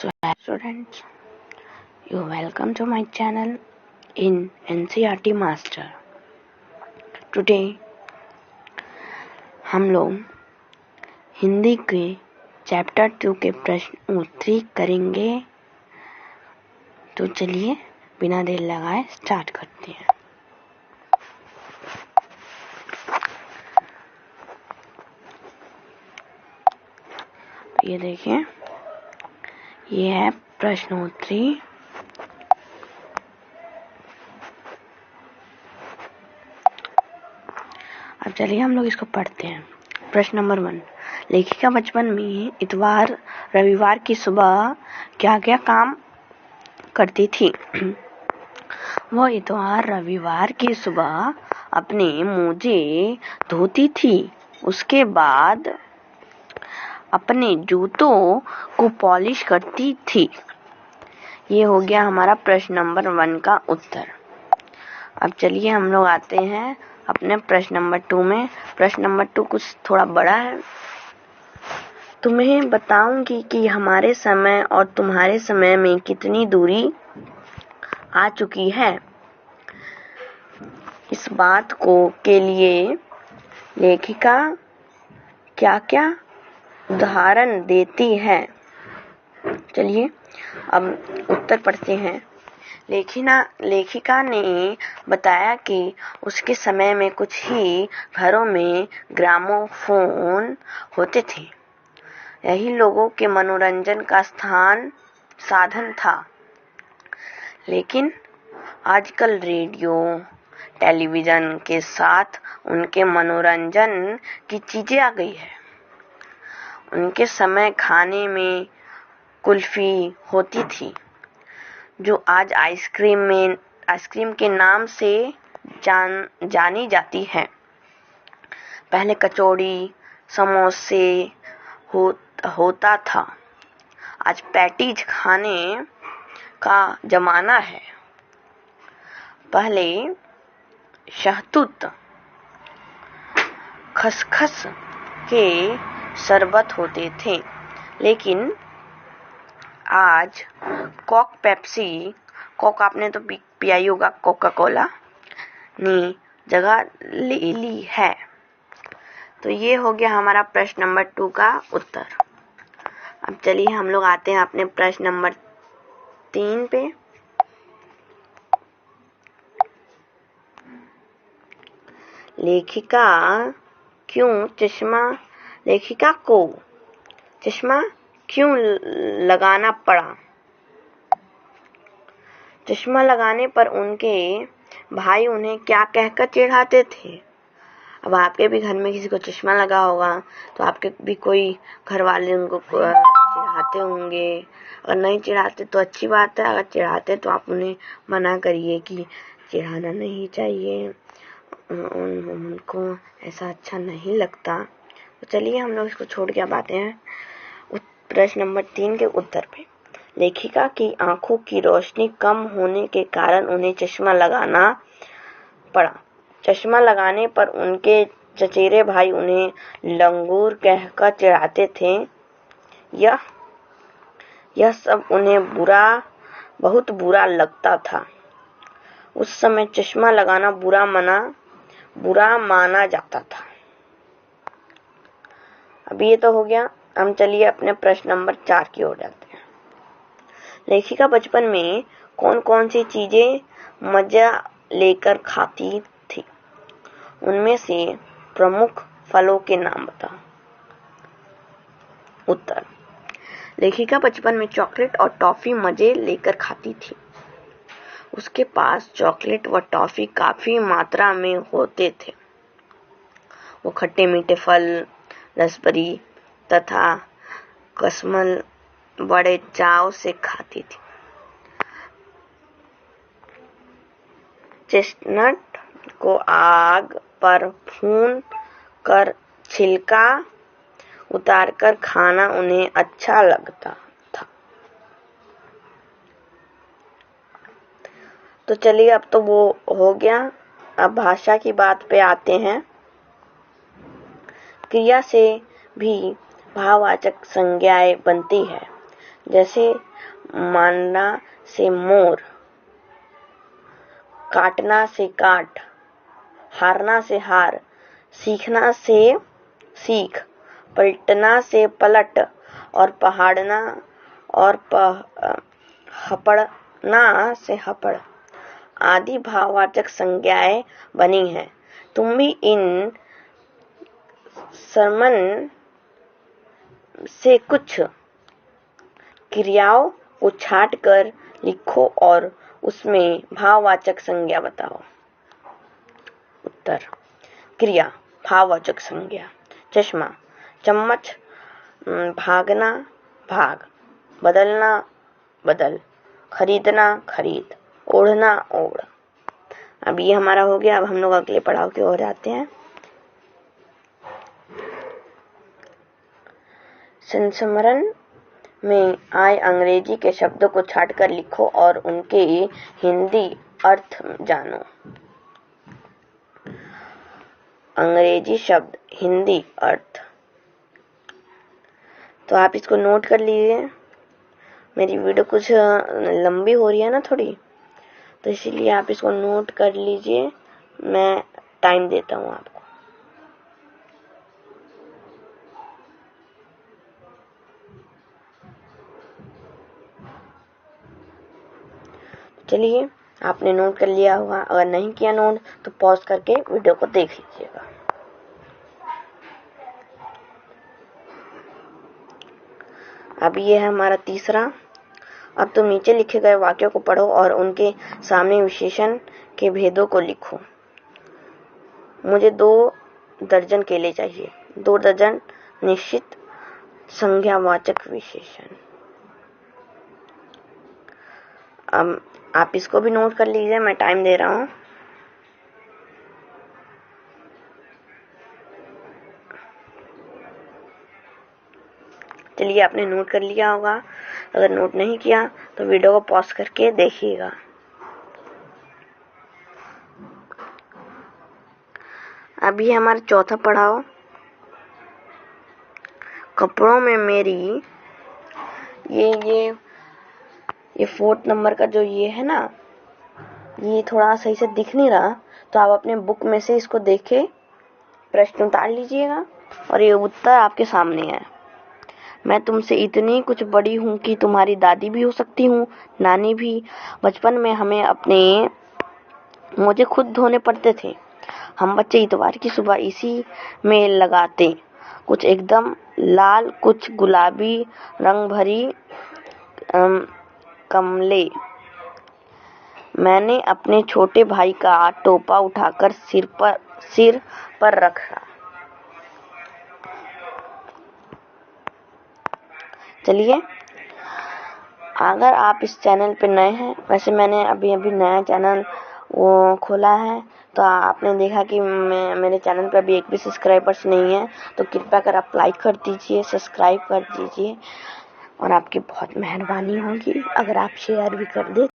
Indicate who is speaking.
Speaker 1: So, students, you welcome to my channel in NCERT Master. Today हम लोग हिंदी के chapter 2 के प्रश्न उत्तरी करेंगे। तो चलिए बिना देर लगाए स्टार्ट करते हैं। ये देखिए, ये है प्रश्नोत्तरी। अब चलिए हम लोग इसको पढ़ते हैं। प्रश्न नंबर 1, लेखिका बचपन में इतवार रविवार की सुबह क्या क्या काम करती थी? वह इतवार रविवार की सुबह अपने मोजे धोती थी। उसके बाद अपने जूतों को पॉलिश करती थी। ये हो गया हमारा प्रश्न नंबर 1 का उत्तर। अब चलिए हम लोग आते हैं अपने प्रश्न नंबर 2 में। प्रश्न नंबर 2 कुछ थोड़ा बड़ा है। तुम्हें बताऊंगी कि हमारे समय और तुम्हारे समय में कितनी दूरी आ चुकी है। इस बात के लिए लेखिका क्या क्या उदाहरण देती है? चलिए अब उत्तर पढ़ते हैं। लेखिका ने बताया कि उसके समय में कुछ ही घरों में ग्रामोफोन होते थे। यही लोगों के मनोरंजन का साधन था। लेकिन आजकल रेडियो, टेलीविजन के साथ उनके मनोरंजन की चीजें आ गई है। उनके समय खाने में कुल्फी होती थी, जो आज आइसक्रीम के नाम से जानी जाती है। पहले कचौड़ी, समोसे होता था। आज पैटीज खाने का जमाना है। पहले शहतूत, खसखस के शरबत होते थे, लेकिन आज कोक आपने तो पिया ही होगा, कोका कोला ने जगह ले ली है। तो ये हो गया हमारा प्रश्न नंबर 2 का उत्तर। अब चलिए हम लोग आते हैं अपने प्रश्न नंबर 3 पे। लेखिका को चश्मा क्यों लगाना पड़ा? चश्मा लगाने पर उनके भाई उन्हें क्या कहकर चिढ़ाते थे? अब आपके भी घर में किसी को चश्मा लगा होगा, तो आपके भी कोई घर वाले उनको चिढ़ाते होंगे। अगर नहीं चिढ़ाते तो अच्छी बात है, अगर चिढ़ाते तो आप उन्हें मना करिए कि चिढ़ाना नहीं चाहिए, उनको ऐसा अच्छा नहीं लगता। तो चलिए हम लोग इसको छोड़ के अब आते हैं प्रश्न नंबर 3 के उत्तर पे। लेखिका की आंखों की रोशनी कम होने के कारण उन्हें चश्मा लगाना पड़ा। चश्मा लगाने पर उनके चचेरे भाई उन्हें लंगूर कहकर चिढ़ाते थे। यह सब उन्हें बहुत बुरा लगता था। उस समय चश्मा लगाना बुरा माना जाता था। अब ये तो हो गया। हम चलिए अपने प्रश्न नंबर 4 की ओर जाते हैं। लेखिका बचपन में कौन कौन सी चीजें मजा लेकर खाती थी? उनमें से प्रमुख फलों के नाम बताओ। उत्तर, लेखिका बचपन में चॉकलेट और टॉफी मजे लेकर खाती थी। उसके पास चॉकलेट व टॉफी काफी मात्रा में होते थे। वो खट्टे मीठे फल, रसबरी तथा कशमल बड़े चाव से खाती थी। चेस्टनट को आग पर भून कर छिलका उतारकर खाना उन्हें अच्छा लगता था। तो चलिए अब तो वो हो गया। अब भाषा की बात पे आते हैं। क्रिया से भी भाववाचक संज्ञाएं बनती है। जैसे मारना से मोर, काटना से काट, हारना से हार, सीखना से सीख, पलटना से पलट और पहाड़ना और हपड़ना से हपड़ आदि भाववाचक संज्ञाएं बनी हैं। तुम भी इन सरमन से कुछ क्रियाओं को छांट कर लिखो और उसमें भाववाचक संज्ञा बताओ। उत्तर। क्रिया भाववाचक संज्ञा। चश्मा, चम्मच, भागना भाग, बदलना बदल, खरीदना खरीद, ओढ़ना ओढ़। अब ये हमारा हो गया। अब हम लोग अगले पड़ाव की ओर जाते हैं। संस्मरण में आए अंग्रेजी के शब्दों को छांटकर लिखो और उनके हिंदी अर्थ जानो। अंग्रेजी शब्द हिंदी अर्थ। तो आप इसको नोट कर लीजिए। मेरी वीडियो कुछ लंबी हो रही है ना थोड़ी, तो इसीलिए आप इसको नोट कर लीजिए। मैं टाइम देता हूँ आपको। चलिए, आपने नोट कर लिया होगा। अगर नहीं किया नोट तो पॉज करके वीडियो को देख लीजिएगा। अब ये है हमारा तीसरा। अब तुम नीचे लिखे गए वाक्यों को पढ़ो और उनके सामने विशेषण के भेदों को लिखो। मुझे 2 दर्जन केले चाहिए। 2 दर्जन निश्चित संज्ञावाचक विशेषण। अब आप इसको भी नोट कर लीजिए। मैं टाइम दे रहा हूँ। चलिए, आपने नोट कर लिया होगा। अगर नोट नहीं किया तो वीडियो को पॉज करके देखिएगा। अभी हमारा चौथा पड़ाव। कपड़ों में मेरी ये 4th नंबर का जो ये है ना, ये थोड़ा सही से दिख नहीं रहा, तो आप अपने बुक में से इसको देखे प्रश्न उतार लीजिएगा और ये उत्तर आपके सामने है। मैं तुमसे इतनी कुछ बड़ी हूँ कि तुम्हारी दादी भी हो सकती हूँ, नानी भी। बचपन में हमें अपने मोजे खुद धोने पड़ते थे। हम बच्चे इतवार की सुबह इसी में लगाते। कुछ एकदम लाल, कुछ गुलाबी रंग भरी कमले। मैंने अपने छोटे भाई का टोपा उठाकर सिर पर रखा। चलिए, अगर आप इस चैनल पे नए हैं, वैसे मैंने अभी नया चैनल वो खोला है, तो आपने देखा कि मेरे चैनल पे अभी एक भी सब्सक्राइबर्स नहीं है, तो कृपया कर आप लाइक कर दीजिए, सब्सक्राइब कर दीजिए और आपकी बहुत मेहरबानी होगी अगर आप शेयर भी कर दें।